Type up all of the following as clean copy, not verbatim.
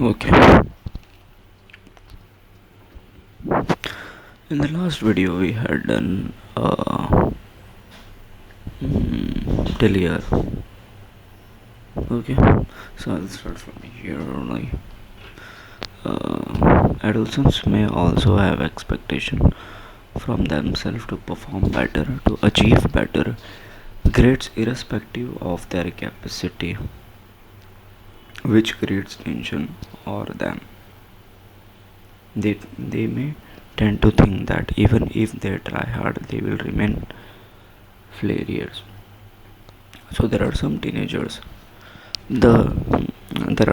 Okay. In the last video, we had done till here. Okay, so I'll start from here only. Adolescents may also have expectation from themselves to perform better, to achieve better grades irrespective of their capacity, which creates tension or them. They may tend to think that even if they try hard, they will remain failures. So the there are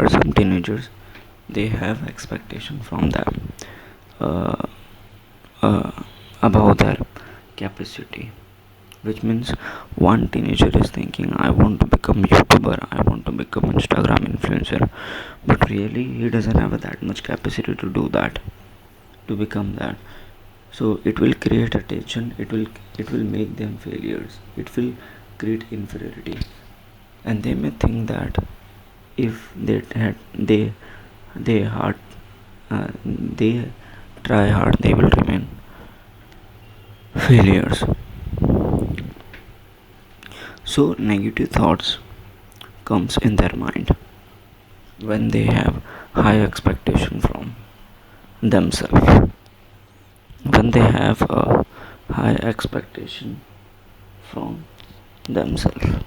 some teenagers, they have expectation from them uh, uh, above their capacity, which means one teenager is thinking, I want to become YouTuber, I want to become Instagram influencer, but really he doesn't have that much capacity to do that, to become that. So it will create a tension, it will make them failures, it will create inferiority, and they may think that if they hard they try hard, they will remain failures. So negative thoughts comes in their mind when they have high expectation from themselves, when they have a high expectation from themselves.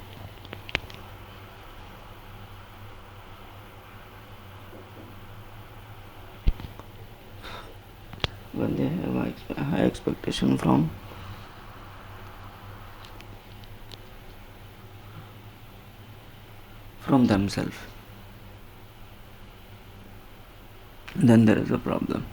When they have a high expectation from themselves, then there is a problem.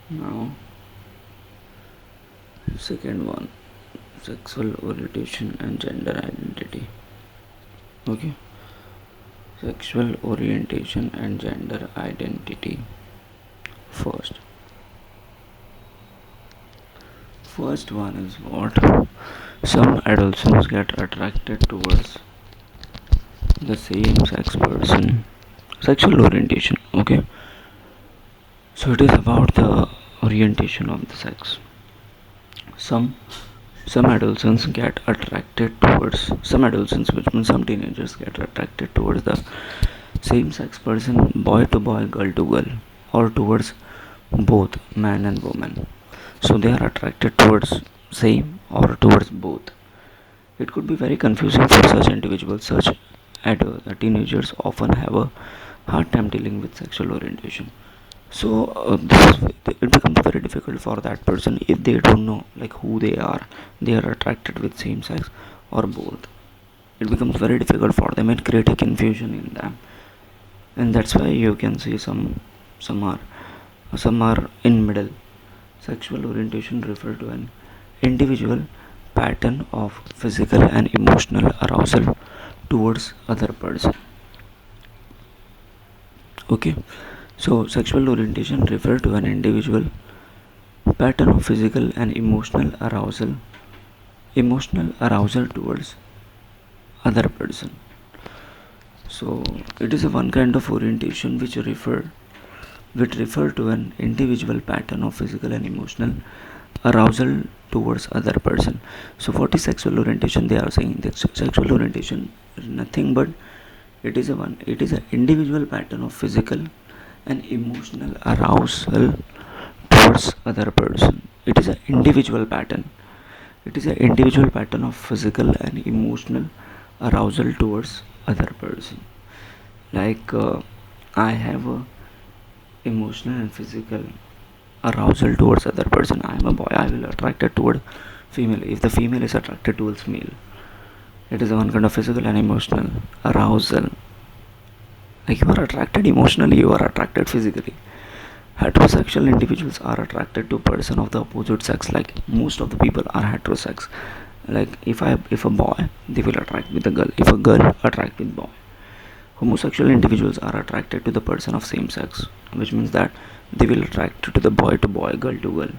Now, second one, sexual orientation and gender identity. Okay, sexual orientation and gender identity. First one is what some adolescents get attracted towards the same sex person. Sexual orientation. Okay, so it is about the orientation of the sex. Some some adolescents get attracted towards some adolescents, which means some teenagers get attracted towards the same sex person, boy to boy, girl to girl, or towards both man and woman. So they are attracted towards same or towards both. It could be very confusing for such individuals. Such teenagers often have a hard time dealing with sexual orientation. So it becomes very difficult for that person if they don't know like who they are. They are attracted with same sex or both. It becomes very difficult for them and create a confusion in them, and that's why you can see some are some are in middle. Sexual orientation refer to an individual pattern of physical and emotional arousal towards other person. Okay, so sexual orientation refer to an individual pattern of physical and emotional arousal towards other person. So it is a one kind of orientation which refer to an individual pattern of physical and emotional arousal towards other person. So what is sexual orientation? They are saying that sexual orientation is nothing but it is an individual pattern of physical and emotional arousal towards other person. It is an individual pattern of physical and emotional arousal towards other person. Like I have a emotional and physical arousal towards other person. I am a boy, I will attracted toward female. If the female is attracted towards male, it is one kind of physical and emotional arousal. Like you are attracted emotionally, you are attracted physically. Heterosexual individuals are attracted to person of the opposite sex. Like most of the people are heterosex. Like if a boy, they will attract with a girl. If a girl, attract with boy. Homosexual individuals are attracted to the person of same sex, which means that they will attract to the boy to boy, girl to girl.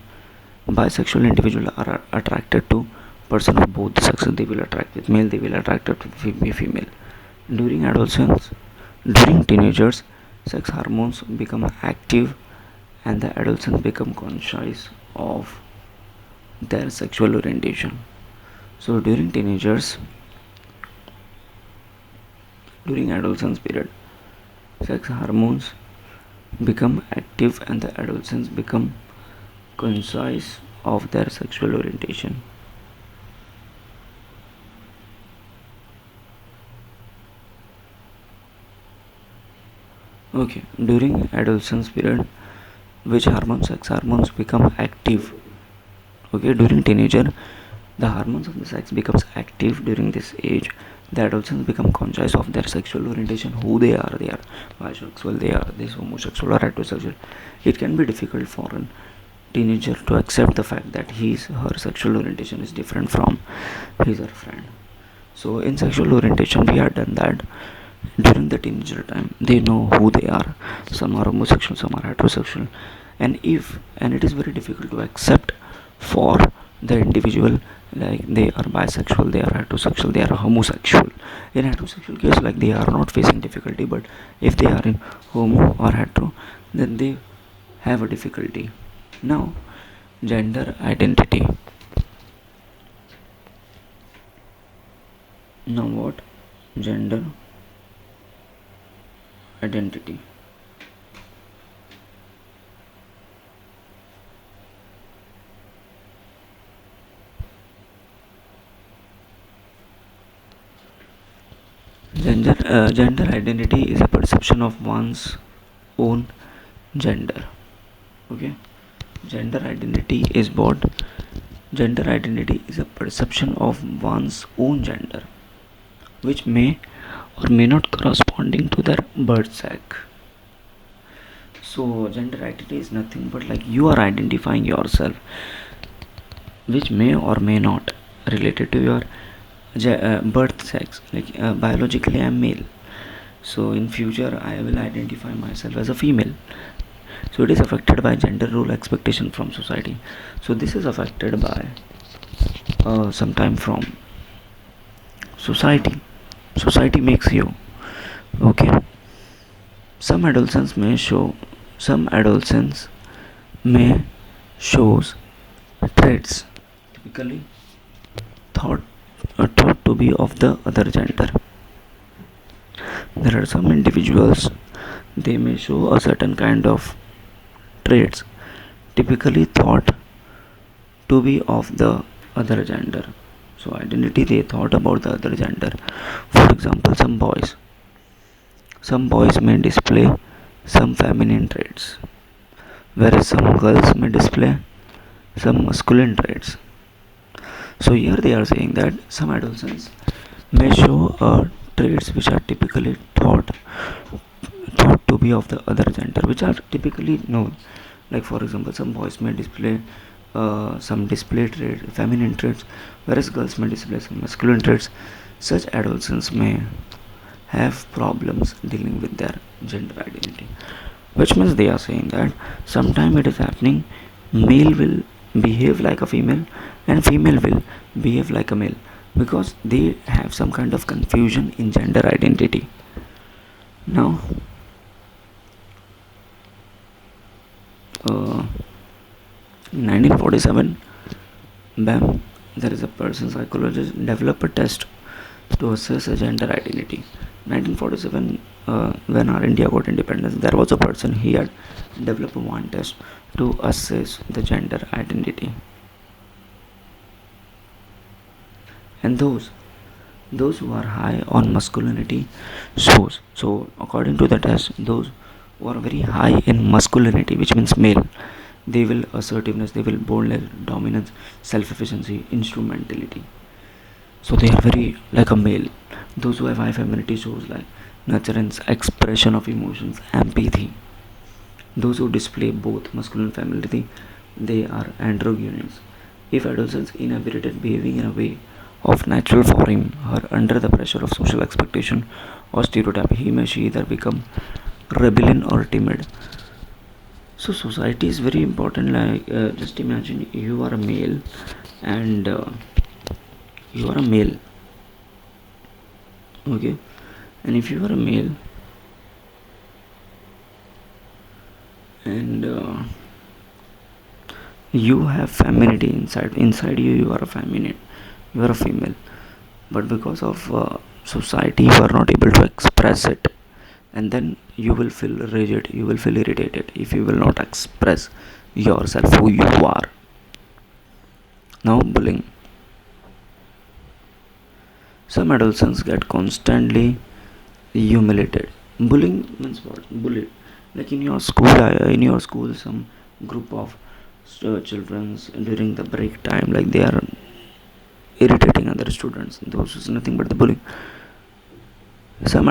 Bisexual individuals are attracted to person of both sexes. They will attract with male. They will attract to female. During adolescence, during teenagers, sex hormones become active and the adolescents become conscious of their sexual orientation. So during adolescence period, sex hormones become active and the adolescents become conscious of their sexual orientation. Okay, during adolescence period, which hormones, sex hormones become active. Okay, during teenager, the hormones of the sex becomes active during this age. The adolescents become conscious of their sexual orientation, who they are bisexual, they are this homosexual or heterosexual. It can be difficult for a teenager to accept the fact that her sexual orientation is different from his or her friend. So in sexual orientation, we have done that during the teenager time they know who they are. Some are homosexual, some are heterosexual, and it is very difficult to accept for the individual, like they are bisexual, they are heterosexual, they are homosexual. In heterosexual case, like they are not facing difficulty, but if they are in homo or hetero, then they have a difficulty. Now, gender identity. Now what? Gender identity. Gender identity is a perception of one's own gender. Okay, gender identity is what? Gender identity is a perception of one's own gender, which may or may not corresponding to their birth sex. So gender identity is nothing but like you are identifying yourself, which may or may not related to your birth sex. Like biologically I'm male, so in future I will identify myself as a female. So it is affected by gender role expectation from society. So this is affected by sometime from society. Society makes you. Okay, some adolescents may shows traits typically thought thought to be of the other gender. There are some individuals, they may show a certain kind of traits typically thought to be of the other gender. So identity, they thought about the other gender. For example, some boys may display some feminine traits, whereas some girls may display some masculine traits. So here they are saying that some adolescents may show traits which are typically thought to be of the other gender, which are typically known. Like for example, some boys may display some display traits, feminine traits, whereas girls may display some masculine traits. Such adolescents may have problems dealing with their gender identity, which means they are saying that sometime it is happening, male will behave like a female and female will behave like a male, because they have some kind of confusion in gender identity. Now in 1947, bam, there is a person psychologist developed a test to assess a gender identity. 1947, when our India got independence, there was a person, he had developed one test to assess the gender identity. And those who are high on masculinity shows. So according to the test, those who are very high in masculinity, which means male, they will assertiveness, they will boldness, dominance, self-efficiency, instrumentality. So they are very like a male. Those who have high femininity shows like nurturance, expression of emotions, empathy. Those who display both masculine and femininity, they are androgynous. If adolescents inhibited behaving in a way of natural for him, her under the pressure of social expectation or stereotype, he may she either become rebellion or timid. So society is very important. Like just imagine you are a male, and you are a male, okay, and if you are a male, and you have femininity inside you, you are a feminine, you are a female, but because of society you are not able to express it, and then you will feel rigid, you will feel irritated if you will not express yourself who you are. Now bullying. Some adolescents get constantly humiliated. Bullying means what? Bullied. Like in your school, some group of children during the break time, like they are irritating other students. Those is nothing but the bullying. Some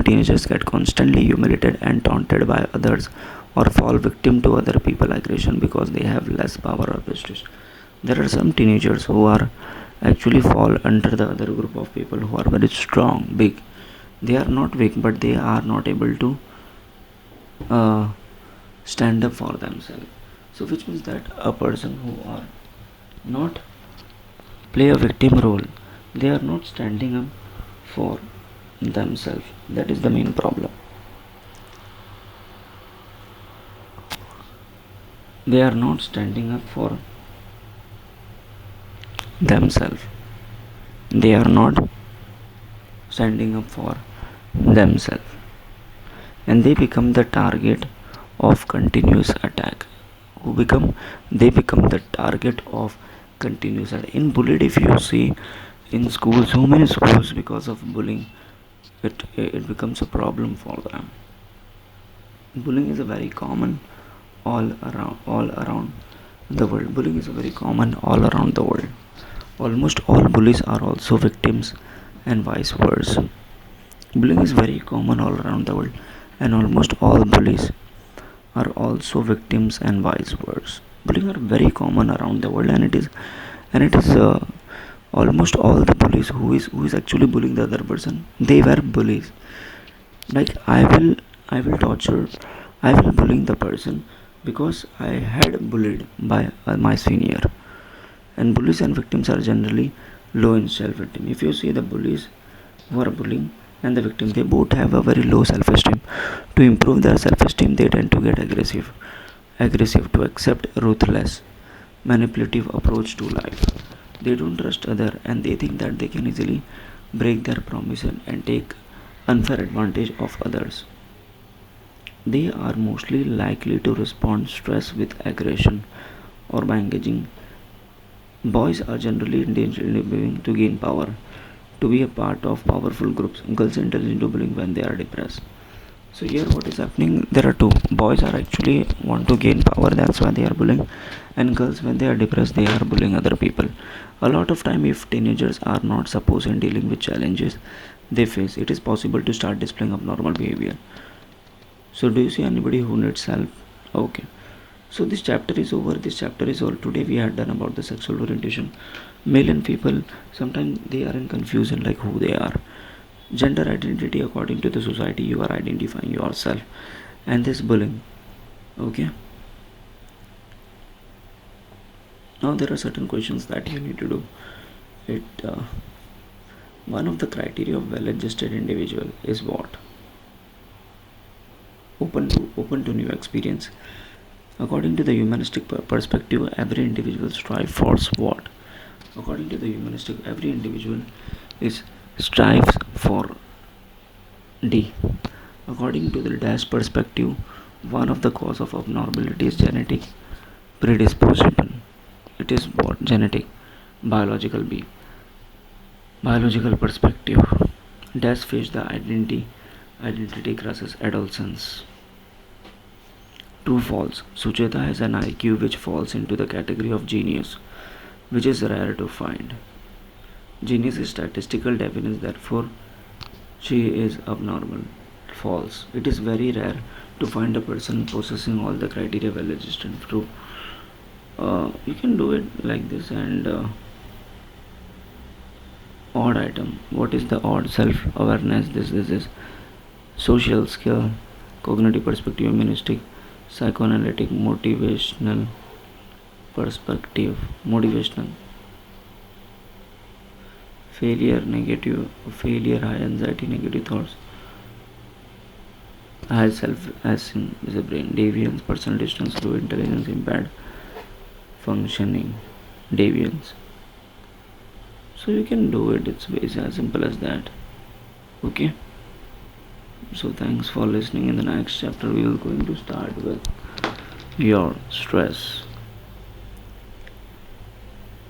teenagers get constantly humiliated and taunted by others, or fall victim to other people aggression because they have less power or prestige. There are some teenagers who are actually fall under the other group of people who are very strong, big. They are not weak, but they are not able to uh, stand up for themselves. So which means that a person who are not play a victim role, they are not standing up for themselves. That is the main problem. They are not standing up for themselves. They are not standing up for themselves, and they become the target of continuous attack. Who become They become the target of continuous attack. In bullied, if you see in schools, so many schools, because of bullying, it becomes a problem for them. Bullying is a very common all around the world. Bullying is very common all around the world. Almost all bullies are also victims, and vice versa. Bullying is very common all around the world, and almost all bullies are also victims, and vice versa. Bullying are very common around the world, and it is almost all the bullies who is actually bullying the other person. They were bullies. Like I will torture, I will bullying the person because I had bullied by my senior. And bullies and victims are generally low in self-esteem. If you see the bullies who are bullying and the victim, they both have a very low self-esteem. To improve their self-esteem, they tend to get aggressive to accept ruthless, manipulative approach to life. They don't trust other, and they think that they can easily break their promise and take unfair advantage of others. They are mostly likely to respond stress with aggression or by engaging. Boys are generally intelligent to gain power, to be a part of powerful groups. Girls intelligent to bullying when they are depressed. So here what is happening? There are two. Boys are actually want to gain power, that's why they are bullying, and girls when they are depressed they are bullying other people. A lot of time, if teenagers are not supposed in dealing with challenges they face, it is possible to start displaying abnormal behavior. So do you see anybody who needs help? Okay. So this chapter is over. This chapter is all. Today we had done about the sexual orientation. Male and people sometimes they are in confusion like who they are. Gender identity according to the society, you are identifying yourself, and this bullying. Okay. Now there are certain questions that you need to do. It One of the criteria of well-adjusted individual is what? Open to new experience. According to the humanistic perspective, every individual strives for what? According to the humanistic, every individual is strives for D. According to the dash perspective, one of the cause of abnormality is genetic predisposition. It is what? Genetic. Biological B. Biological perspective. Dash face the identity crisis adolescence. True false. Sucheta has an IQ which falls into the category of genius, which is rare to find. Genius is statistical definition, therefore she is abnormal. False. It is very rare to find a person possessing all the criteria well registered true. You can do it like this. And odd item, what is the odd? Self awareness, this is social skill, cognitive perspective, humanistic, psychoanalytic, motivational perspective, motivational, failure, negative, failure, high anxiety, negative thoughts, high self-esteem is a brain, deviance, personal distance, low intelligence, impaired functioning, deviance. So you can do it, it's as simple as that. Okay, so thanks for listening. In the next chapter we are going to start with your stress.